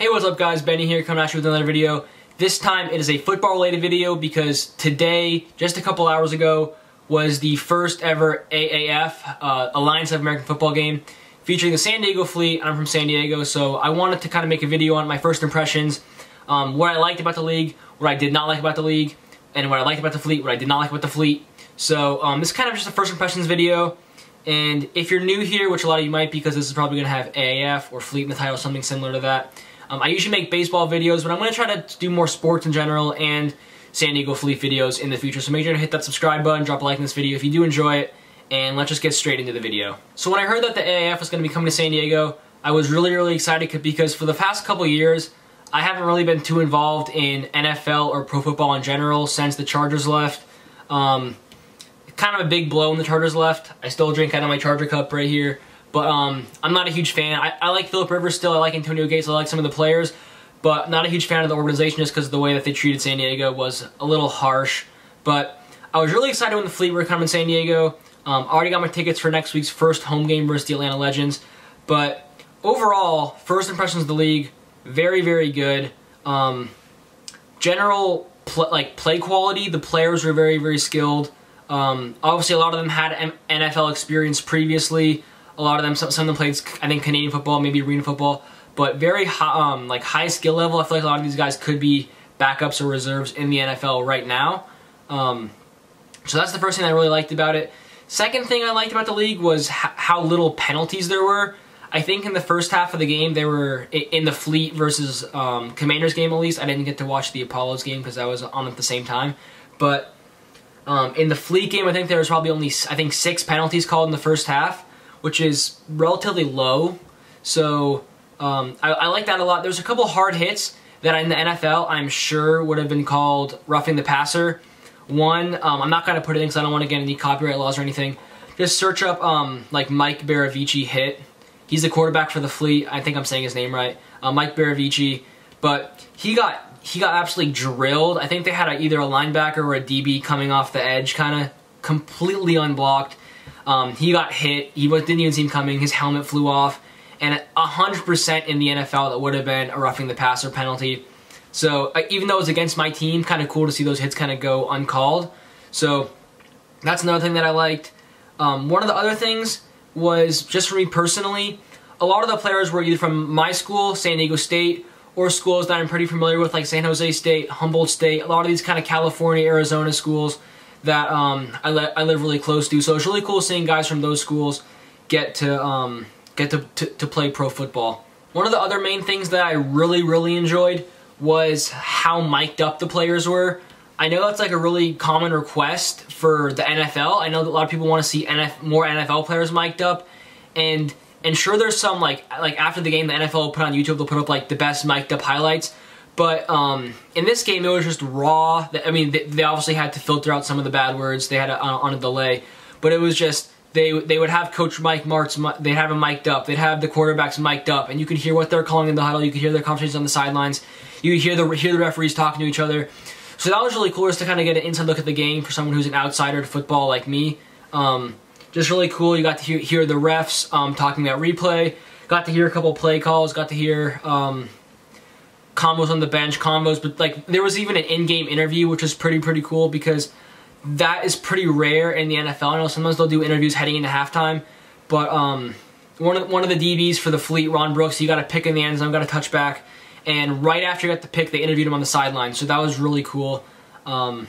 Hey, what's up guys, Benny here coming at you with another video. This time it is a football related video because today, just a couple hours ago, was the first ever AAF, Alliance of American Football game, featuring the San Diego Fleet. I'm from San Diego, so I wanted to kind of make a video on my first impressions, what I liked about the league, what I did not like about the league, and what I liked about the Fleet, what I did not like about the Fleet. So this is kind of just a first impressions video, and if you're new here, which a lot of you might be because this is probably going to have AAF or Fleet in the title, something similar to that. I usually make baseball videos, but I'm going to try to do more sports in general and San Diego Fleet videos in the future. So make sure to hit that subscribe button, drop a like in this video if you do enjoy it, and let's just get straight into the video. So when I heard that the AAF was going to be coming to San Diego, I was really excited because for the past couple years, I haven't really been too involved in NFL or pro football in general since the Chargers left. Kind of a big blow when the Chargers left. I still drink out of my Charger cup right here. But I'm not a huge fan. I like Phillip Rivers still. I like Antonio Gates. I like some of the players. But not a huge fan of the organization just because of the way that they treated San Diego was a little harsh. But I was really excited when the Fleet were coming to San Diego. I already got my tickets for next week's first home game versus the Atlanta Legends. But overall, first impressions of the league, very good. General play quality, the players were very skilled. Obviously, a lot of them had NFL experience previously. A lot of them, some of them played, I think, Canadian football, maybe arena football, but very high, high skill level. I feel like a lot of these guys could be backups or reserves in the NFL right now. So that's the first thing I really liked about it. Second thing I liked about the league was how little penalties there were. I think in the first half of the game, they were in the Fleet versus Commanders game at least. I didn't get to watch the Apollos game because I was on at the same time, but in the Fleet game, I think there was probably only 6 penalties called in the first half, which is relatively low. So I like that a lot. There's a couple hard hits that in the NFL I'm sure would have been called roughing the passer. One, I'm not going to put it in because I don't want to get any copyright laws or anything. Just search up like Mike Bercovici hit. He's the quarterback for the Fleet. I think I'm saying his name right. Mike Bercovici. But he got absolutely drilled. I think they had either a linebacker or a DB coming off the edge, kind of completely unblocked. He got hit. He didn't even see him coming. His helmet flew off. And 100% in the NFL, that would have been a roughing the passer penalty. So even though it was against my team, kind of cool to see those hits kind of go uncalled. So that's another thing that I liked. One of the other things was, just for me personally, a lot of the players were either from my school, San Diego State, or schools that I'm pretty familiar with, like San Jose State, Humboldt State, a lot of these kind of California, Arizona schools that I live really close to. So it's really cool seeing guys from those schools get to play pro football. One of the other main things that I really enjoyed was how mic'd up the players were. I know that's like a really common request for the NFL. I know that a lot of people want to see more NFL players mic'd up, and sure, there's some like after the game the NFL will put on YouTube, they'll put up like the best mic'd up highlights. But in this game, it was just raw. I mean, they obviously had to filter out some of the bad words. They had it on a delay. But it was just, they would have Coach Mike Martz, they'd have him mic'd up. They'd have the quarterbacks mic'd up. And you could hear what they're calling in the huddle. You could hear their conversations on the sidelines. You could hear the referees talking to each other. So that was really cool, just to kind of get an inside look at the game for someone who's an outsider to football like me. Just really cool. You got to hear the refs talking about replay. Got to hear a couple play calls. Got to hear combos on the bench, but like there was even an in-game interview, which was pretty cool because that is pretty rare in the NFL. I know sometimes they'll do interviews heading into halftime, but one of the DBs for the Fleet, Ron Brooks, he got a pick in the end zone, got a touchback, and right after he got the pick, they interviewed him on the sideline. So that was really cool. I'm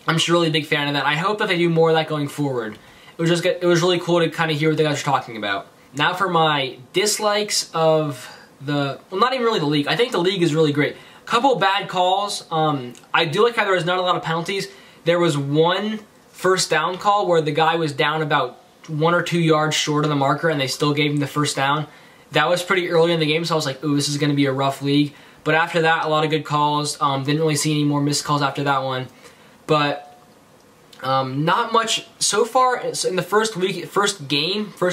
just really a big fan of that. I hope that they do more of that going forward. It was really cool to kind of hear what the guys are talking about. Now for my dislikes of well, not even really the league. I think the league is really great. Couple bad calls. I do like how there was not a lot of penalties. There was one first down call where the guy was down about 1 or 2 yards short of the marker and they still gave him the first down. That was pretty early in the game, so I was like, ooh, this is going to be a rough league. But after that, a lot of good calls. Didn't really see any more missed calls after that one. But not much so far in the first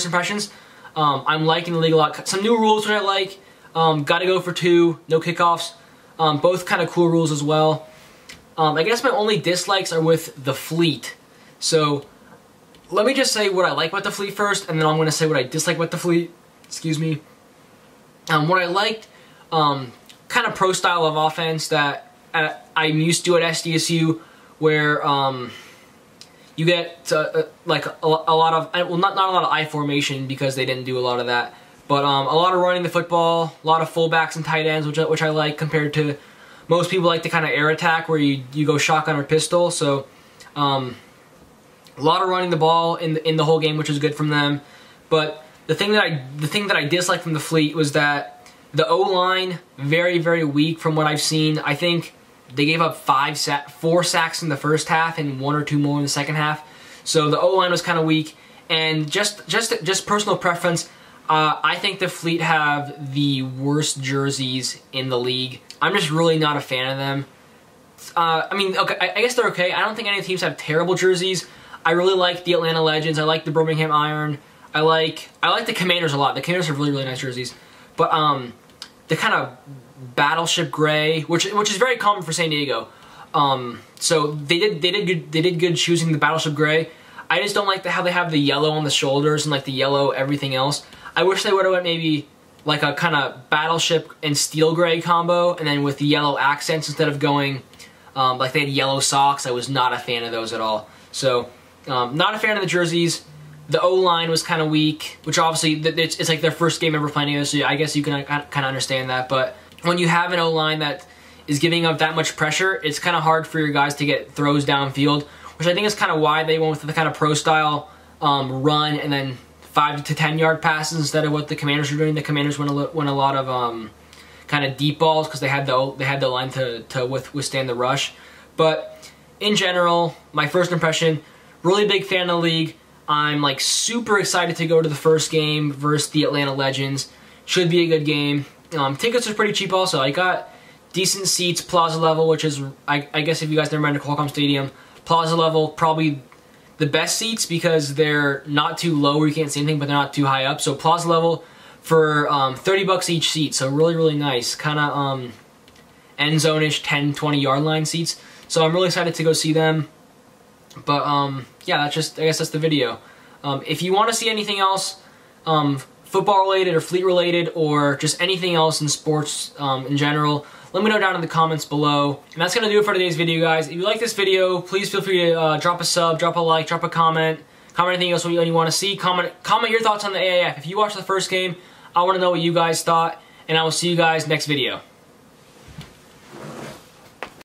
impressions. I'm liking the league a lot. Some new rules which I like. Got to go for 2, no kickoffs. Both kind of cool rules as well. I guess my only dislikes are with the Fleet. So let me just say what I like about the Fleet first, and then I'm going to say what I dislike about the Fleet. Excuse me. What I liked, kind of pro style of offense that I'm used to at SDSU, where you get like a lot of, well, not a lot of I formation because they didn't do a lot of that, but a lot of running the football, a lot of fullbacks and tight ends, which I like compared to most people like the kind of air attack where you go shotgun or pistol. So a lot of running the ball in the whole game, which is good from them. But the thing that I disliked from the Fleet was that the O-line, very, very weak from what I've seen. I think they gave up 4 sacks in the first half and 1 or 2 more in the second half. So the O-line was kind of weak. And just personal preference, I think the Fleet have the worst jerseys in the league. I'm just really not a fan of them. I mean, okay, I guess they're okay. I don't think any teams have terrible jerseys. I really like the Atlanta Legends. I like the Birmingham Iron. I like the Commanders a lot. The Commanders have really, really nice jerseys. But the kind of battleship gray, which is very common for San Diego. So they did good choosing the battleship gray. I just don't like how they have the yellow on the shoulders and like the yellow everything else. I wish they would have went maybe like a kind of battleship and steel gray combo, and then with the yellow accents instead of going like they had yellow socks. I was not a fan of those at all. So not a fan of the jerseys. The O-line was kind of weak, which obviously it's like their first game ever playing together, so I guess you can kind of understand that. But when you have an O-line that is giving up that much pressure, it's kind of hard for your guys to get throws downfield, which I think is kind of why they went with the kind of pro-style run and then 5 to 10 yard passes instead of what the Commanders were doing. The Commanders went a lot of kind of deep balls because they had the line to withstand the rush. But in general, my first impression, really big fan of the league. I'm like super excited to go to the first game versus the Atlanta Legends. Should be a good game. Tickets are pretty cheap also. I got decent seats, plaza level, which is, I guess if you guys never been to Qualcomm Stadium, plaza level probably the best seats because they're not too low where you can't see anything, but they're not too high up. So plaza level for $30 each seat. So really, really nice. Kind of end zone-ish 10, 20 yard line seats. So I'm really excited to go see them. But yeah, I guess that's the video. If you want to see anything else, football related or Fleet related, or just anything else in sports in general, let me know down in the comments below. And that's going to do it for today's video, guys. If you like this video, please feel free to drop a sub, drop a like, drop a comment anything else you want to see. Comment your thoughts on the AAF. If you watched the first game, I want to know what you guys thought, and I will see you guys next video.